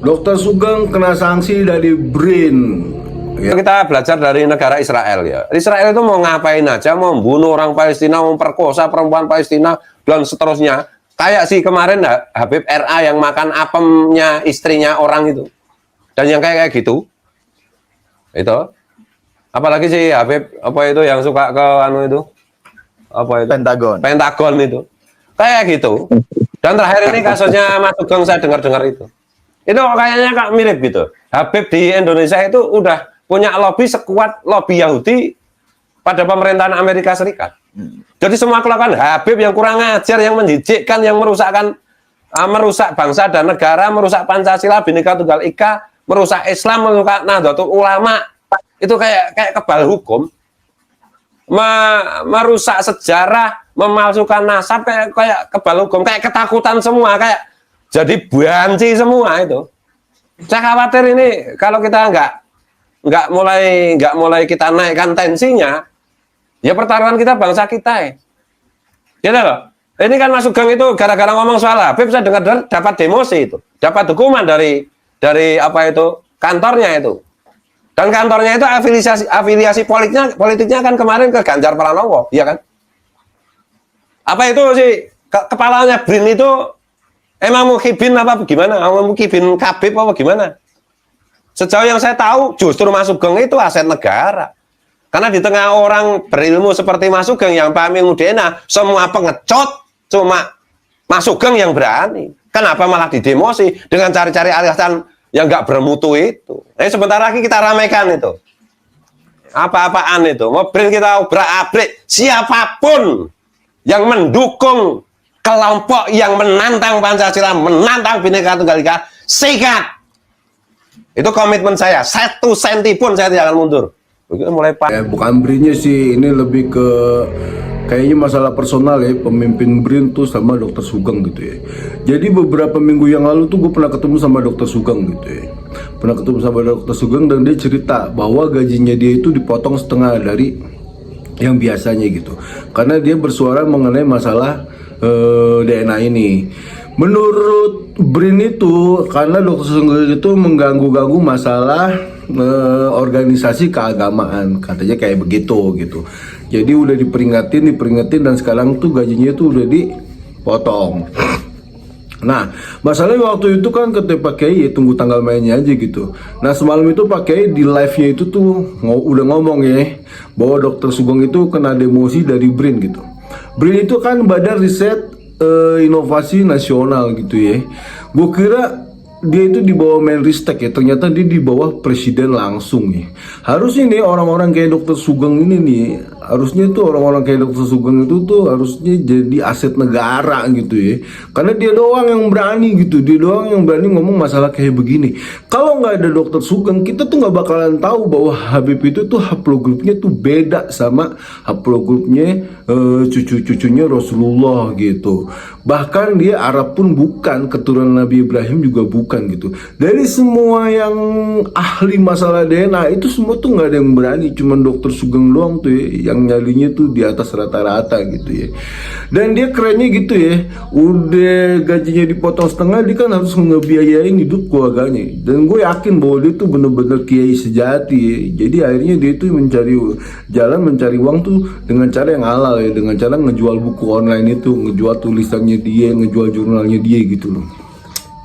Dokter Sugeng kena sanksi dari BRIN. Ya. Kita belajar dari negara Israel ya. Israel itu mau ngapain aja, mau membunuh orang Palestina, memperkosa perempuan Palestina dan seterusnya. Kayak si kemarin Habib RA yang makan apemnya istrinya orang itu. Dan yang kayak gitu. Itu. Apalagi si Habib apa itu yang suka ke anu itu? Apa itu? Pentagon. Pentagon itu. Kayak gitu. Dan terakhir ini kasusnya Mas Sugeng saya dengar-dengar itu. Itu kayaknya kak mirip gitu. Habib di Indonesia itu udah punya lobby sekuat lobby Yahudi pada pemerintahan Amerika Serikat. Jadi semua kelakuan Habib yang kurang ajar, yang menjijikkan, yang merusak bangsa dan negara, merusak Pancasila, Bhinneka Tunggal Ika, merusak Islam, merusak Nahdlatul Ulama, itu kayak kebal hukum, merusak sejarah, memalsukan nasab, kayak kebal hukum, kayak ketakutan semua, kayak jadi banci semua itu. Saya khawatir ini kalau kita nggak mulai kita naikkan tensinya, ya pertaruhan kita bangsa kita ya. Gitu loh. Ini kan Mas Sugeng itu gara-gara ngomong soal Habib, saya dengar dapat demosi itu, dapat dukungan dari apa itu kantornya itu. Dan kantornya itu afiliasi politiknya kan kemarin ke Ganjar Pranowo, ya kan? Apa itu sih kepalanya BRIN itu emang Muhyiddin apa gimana? Muhyiddin Kabib apa gimana? Sejauh yang saya tahu justru Mas Sugeng itu aset negara. Karena di tengah orang berilmu seperti Mas Sugeng yang paham ilmu DNA, semua pengecut cuma Mas Sugeng yang berani. Kenapa malah didemosi dengan cari-cari alasan yang nggak bermutu itu? Sebentar lagi kita ramaikan itu. Apa-apaan itu? Mobil kita obrak-abrik. Siapapun yang mendukung kelompok yang menantang Pancasila, menantang Bhinneka Tunggal Ika, sikat. Itu komitmen saya. 1 senti pun saya tidak akan mundur. Mulai Bukan BRIN-nya sih, ini lebih ke kayaknya masalah personal ya, pemimpin BRIN tuh sama Dokter Sugeng gitu ya. Jadi beberapa minggu yang lalu tuh gue pernah ketemu sama Dokter Sugeng gitu ya. Pernah ketemu sama Dokter Sugeng dan dia cerita bahwa gajinya dia itu dipotong setengah dari yang biasanya gitu. Karena dia bersuara mengenai masalah DNA ini. Menurut BRIN itu karena Dokter Sugeng itu mengganggu-ganggu masalah organisasi keagamaan, katanya kayak begitu gitu. Jadi udah diperingatin dan sekarang tuh gajinya tuh udah dipotong. Nah, masalahnya waktu itu kan kata Pak Kiai ya, tunggu tanggal mainnya aja gitu. Nah, semalam itu Pak Kiai di live-nya itu tuh udah ngomong ya bahwa Dokter Sugeng itu kena demosi dari BRIN gitu. BRIN itu kan Badan Riset Inovasi Nasional gitu ya. Gue kira dia itu di bawah Menristek ya, ternyata dia di bawah presiden langsung ya. Harusnya nih orang-orang kayak Dokter Sugeng ini nih, harusnya tuh orang-orang kayak Dokter Sugeng itu tuh harusnya jadi aset negara gitu ya. Karena dia doang yang berani gitu, dia doang yang berani ngomong masalah kayak begini. Kalau nggak ada Dokter Sugeng, kita tuh nggak bakalan tahu bahwa Habib itu tuh haplogrupnya tuh beda sama haplogrupnya cucu-cucunya Rasulullah gitu. Bahkan dia Arab pun bukan, keturunan Nabi Ibrahim juga bukan gitu. Dari semua yang ahli masalah DNA itu semua tuh nggak ada yang berani, cuman Dokter Sugeng doang tuh ya, yang nyalinya tuh di atas rata-rata gitu ya. Dan dia kerennya gitu ya, udah gajinya dipotong setengah, dia kan harus ngebiayain hidup keluarganya. Dan gue yakin bahwa dia tuh bener-bener kiai sejati ya. Jadi akhirnya dia tuh mencari uang tuh dengan cara yang halal ya, dengan cara ngejual buku online itu, ngejual tulisannya dia, ngejual jurnalnya dia gitu loh.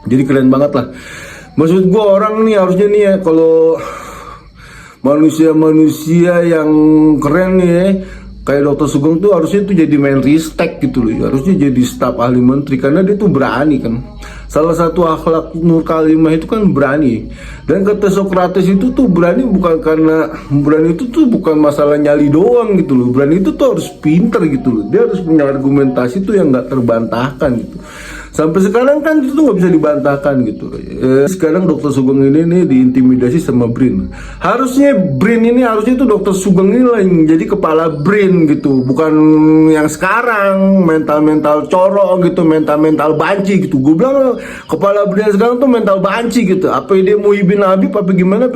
Jadi keren banget lah. Maksud gue orang nih harusnya nih ya, kalau manusia-manusia yang keren nih ya, kayak Dokter Sugeng tuh harusnya tuh jadi Menristek gitu loh, harusnya jadi staf ahli menteri, karena dia tuh berani kan. Salah satu akhlak Nur Kalimah itu kan berani. Dan kata Socrates itu tuh berani bukan karena berani itu tuh bukan masalah nyali doang gitu loh. Berani itu tuh harus pinter gitu loh. Dia harus punya argumentasi tuh yang nggak terbantahkan gitu. Sampai sekarang kan itu nggak bisa dibantahkan gitu. Sekarang Dokter Sugeng ini nih diintimidasi sama BRIN. Harusnya BRIN ini, harusnya itu Dokter Sugeng ini lah yang jadi kepala BRIN gitu, bukan yang sekarang mental corok gitu, mental banci gitu. Gue bilang kepala BRIN sekarang tuh mental banci gitu. Apa dia Muhyiddin Habib apa gimana?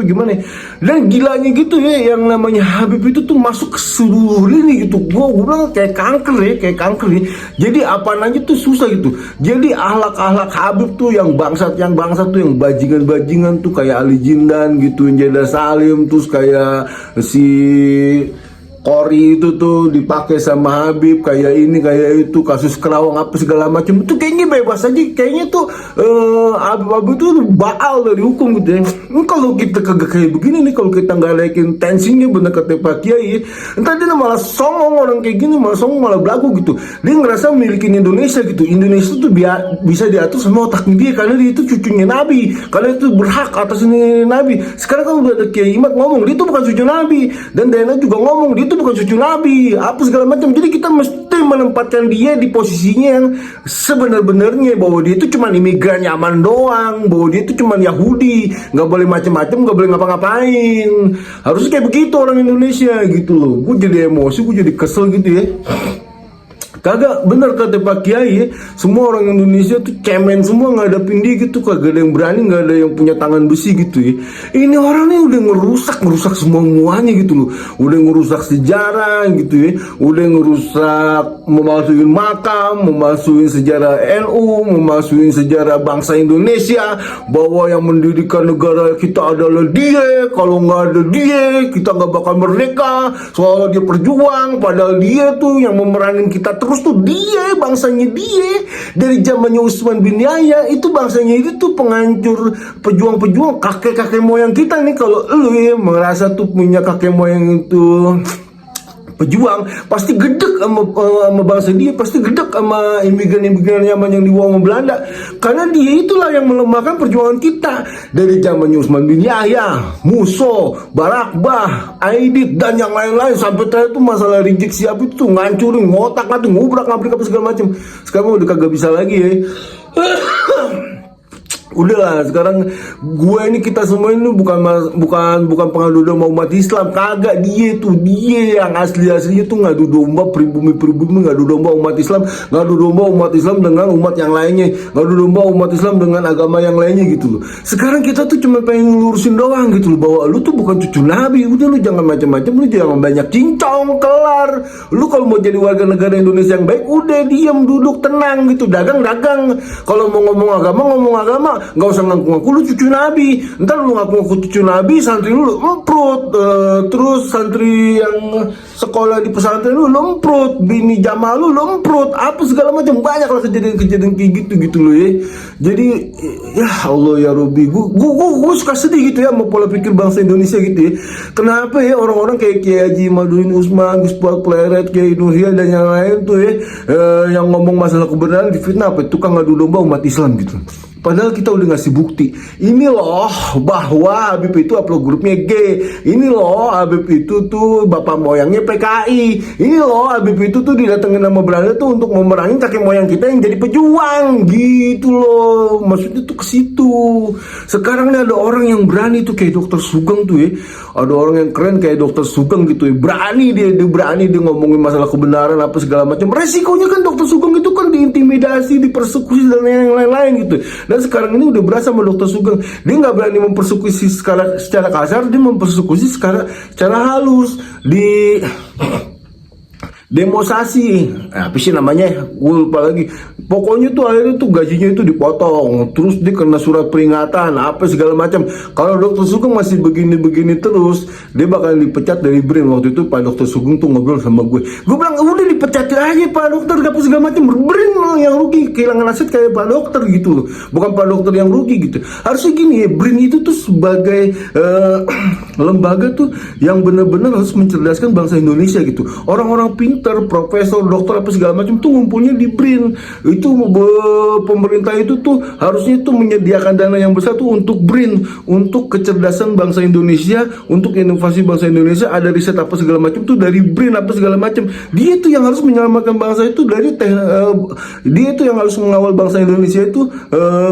Dan gilanya gitu ya, yang namanya Habib itu tuh masuk ke seluruh lini gitu. Gue bilang kayak kanker ya. Jadi apa aja tuh susah gitu. Jadi Jadi ahlak-ahlak Habib tuh yang bangsat tuh yang bajingan-bajingan tuh kayak Ali Jindan gitu, Jeda Salim, terus kayak si Kori itu tuh dipakai sama Habib kayak ini kayak itu, kasus Kerawang apa segala macam itu kayaknya bebas aja, kayaknya tuh Habib tuh baal dari hukum gitu ya. Kalau kita kagak kayak begini nih, kalau kita nggak naikin tensinya bener kata Pak Kiai, entar dia malah songong, orang kayak gini malah songong, malah belagu gitu. Dia ngerasa memiliki Indonesia gitu. Indonesia tuh bisa diatur sama otaknya dia karena dia itu cucunya Nabi, karena itu berhak atas ini Nabi. Sekarang kalau udah ada Kiai Imad ngomong dia itu bukan cucu Nabi, dan Dana juga ngomong dia itu bukan cucu Nabi, apa segala macam. Jadi kita mesti menempatkan dia di posisinya yang sebenar-benarnya, bahwa dia itu cuma imigran nyaman doang, bahwa dia itu cuma Yahudi, nggak boleh macam-macam, nggak boleh ngapa-ngapain. Harusnya kayak begitu orang Indonesia gitu loh. Gue jadi emosi, gue jadi kesel gitu ya. Kagak bener kata Pak Kiai, semua orang Indonesia tuh cemen semua ngadapin dia gitu, kagak ada yang berani, nggak ada yang punya tangan besi gitu ya. Ini orang nih udah ngerusak semuanya gitu loh, udah ngerusak sejarah gitu ya, udah ngerusak, memasukin makam, memasukin sejarah NU, memasukin sejarah bangsa Indonesia, bahwa yang mendirikan negara kita adalah dia, kalau nggak ada dia kita nggak bakal merdeka, soalnya dia perjuang, padahal dia tuh yang memeranin kita terus tuh, dia bangsanya dia dari zamannya Utsman bin Yahya itu, bangsanya itu tuh penghancur, pejuang-pejuang, kakek-kakek moyang kita nih. Kalau lu ya merasa tuh punya kakek moyang itu pejuang, pasti gedek sama bangsa dia, pasti gedek sama imigran-imigran Yaman yang dibawa sama Belanda, karena dia itulah yang melemahkan perjuangan kita dari zamannya Utsman bin Yahya, Musso, Barakbah, Aidit dan yang lain-lain, sampai terakhir tuh masalah Rizik Syihab itu tuh ngancurin, ngotak-ngatik, ngubrak-ngabrik apa segala macam. Sekarang udah kagak bisa lagi ya. Udahlah, sekarang gue ini, kita semua ini bukan pengadu domba umat Islam, kagak. Dia yang aslinya tuh ngadu domba pribumi ngadu domba umat Islam, ngadu domba umat Islam dengan umat yang lainnya, ngadu domba umat Islam dengan agama yang lainnya gitu loh. Sekarang kita tuh cuma pengen ngurusin doang gitu loh, bahwa lu tuh bukan cucu Nabi. Udah, lu jangan macam-macam, lu jangan banyak cincong, kelar. Lu kalau mau jadi warga negara Indonesia yang baik, udah diam, duduk, tenang gitu, dagang. Kalau mau ngomong agama, nggak usah ngaku-ngaku lu cucu Nabi. Ntar lu ngaku-ngaku cucu Nabi, santri lu emprut, terus santri yang sekolah di pesantren lu emprut, bini jamaah lu emprut, apa segala macam. Banyak lah kejadian kayak gitu loh ya. Jadi ya Allah ya Robi, gue suka sedih gitu ya sama pola pikir bangsa Indonesia gitu ya. Kenapa ya orang-orang kayak Kiai Haji Maduin Usman, Gus Puat Pleret, Kiai Nurhia dan yang lain tuh ya, yang ngomong masalah kebenaran difitnah apa tukang ngadu domba umat Islam gitu. Padahal kita udah ngasih bukti. Ini loh bahwa Habib itu upload grupnya G. Ini loh Habib itu tuh bapak moyangnya PKI. Ini loh Habib itu tuh didatengin nama Belanda tuh untuk memerangi kakek moyang kita yang jadi pejuang. Gitu loh. Maksudnya tuh ke situ. Sekarang nih ada orang yang berani tuh kayak Dokter Sugeng tuh ya. Ada orang yang keren kayak Dokter Sugeng gitu ya. Berani dia ngomongin masalah kebenaran apa segala macam. Resikonya kan Dokter Sugeng itu kan diintimidasi, dipersekusi dan yang lain-lain gitu. Dan sekarang ini udah berasa sama Dokter Sugeng. Dia nggak berani mempersekusi secara kasar, dia mempersekusi secara halus. Di demosasi, apa sih namanya, gue lupa lagi. Pokoknya tuh akhirnya tuh gajinya itu dipotong, terus dia kena surat peringatan apa segala macam. Kalau Dokter Sugeng masih begini terus, dia bakal dipecat dari BRIN. Waktu itu Pak Dokter Sugeng tuh ngobrol sama gue bilang udah dipecat aja Pak Dokter, apa segala macam. BRIN yang rugi, kehilangan aset kayak Pak Dokter gitu loh, bukan Pak Dokter yang rugi gitu. Harusnya gini ya, BRIN itu tuh sebagai lembaga tuh yang benar-benar harus mencerdaskan bangsa Indonesia gitu. Orang-orang pintar, profesor, dokter apa segala macam tuh ngumpulnya di BRIN. Itu pemerintah itu tuh harusnya tuh menyediakan dana yang besar tuh untuk BRIN, untuk kecerdasan bangsa Indonesia, untuk inovasi bangsa Indonesia. Ada riset apa segala macam tuh dari BRIN apa segala macam. Dia tuh yang harus menyelamatkan bangsa itu dari dia itu yang harus mengawal bangsa Indonesia itu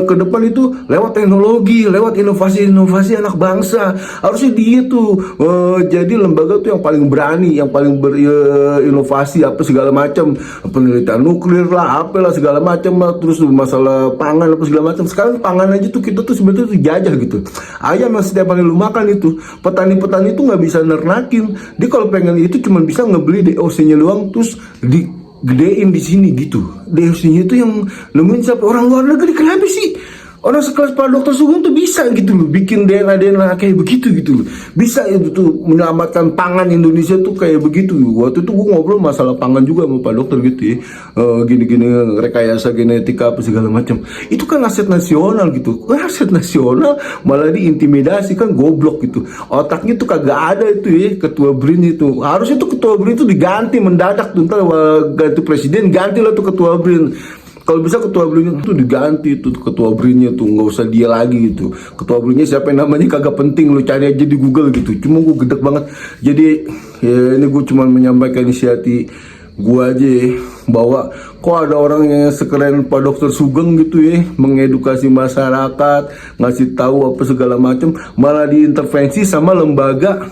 ke depan itu lewat teknologi, lewat inovasi anak bangsa. Harusnya dia tuh jadi lembaga tuh yang paling berani, yang paling berinovasi apa segala macam, penelitian nuklir lah, apalah segala macam lah, terus masalah pangan apa segala macam. Sekarang pangan aja tuh kita tuh sebenarnya tuh jajah gitu. Ayam yang setiap hari lu makan itu, petani itu nggak bisa nernakin. Dia kalau pengen itu cuma bisa ngebeli DOC-nya doang, terus gedein di sini gitu. DFC-nya itu yang nemuin sampai orang luar negeri. Kenapa sih orang sekelas Pak Dokter Sugeng tuh bisa gitu loh bikin DNA kayak begitu gitu loh, bisa itu tuh menyelamatkan pangan Indonesia tuh kayak begitu. Waktu itu gue ngobrol masalah pangan juga sama Pak Dokter gitu ya, gini-gini rekayasa genetika apa segala macam. Itu kan aset nasional gitu, aset nasional malah diintimidasi, kan goblok gitu. Otaknya tuh kagak ada itu ya, ketua BRIN itu. Harusnya tuh ketua BRIN itu diganti mendadak tuh, ntar ganti presiden gantilah tuh ketua BRIN. Kalau bisa ketua BRIN itu diganti tuh, ketua BRIN-nya tuh nggak usah dia lagi gitu. Ketua BRIN-nya siapa yang namanya kagak penting, lu cari aja di Google gitu. Cuma gue gedek banget. Jadi ya ini gue cuma menyampaikan isi hati gue aja ya, bahwa kok ada orang yang sekeren Pak Dokter Sugeng gitu ya, mengedukasi masyarakat, ngasih tahu apa segala macam, malah diintervensi sama lembaga,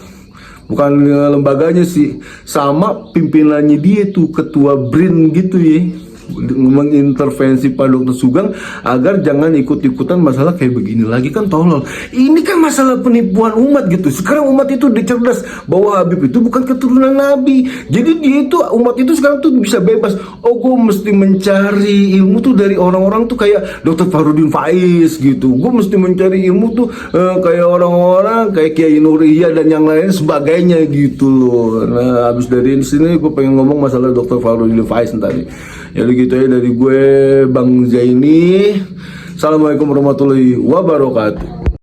bukan lembaganya sih, sama pimpinannya dia tuh ketua BRIN gitu ya, mengintervensi Pak Dokter Sugeng agar jangan ikut-ikutan masalah kayak begini lagi. Kan tolol. Ini kan masalah penipuan umat gitu. Sekarang umat itu dicerdas bahwa Habib itu bukan keturunan Nabi. Jadi dia itu, umat itu sekarang tuh bisa bebas. Oh, gue mesti mencari ilmu tuh dari orang-orang tuh kayak Dr. Farudin Faiz gitu. Gue mesti mencari ilmu tuh kayak orang-orang kayak Kiai Nuriyah dan yang lain sebagainya gitu loh. Nah, habis dari sini gue pengen ngomong masalah Dr. Farudin Faiz tadi. Ya gitu ya dari gue Bang Zaini. Assalamualaikum warahmatullahi wabarakatuh.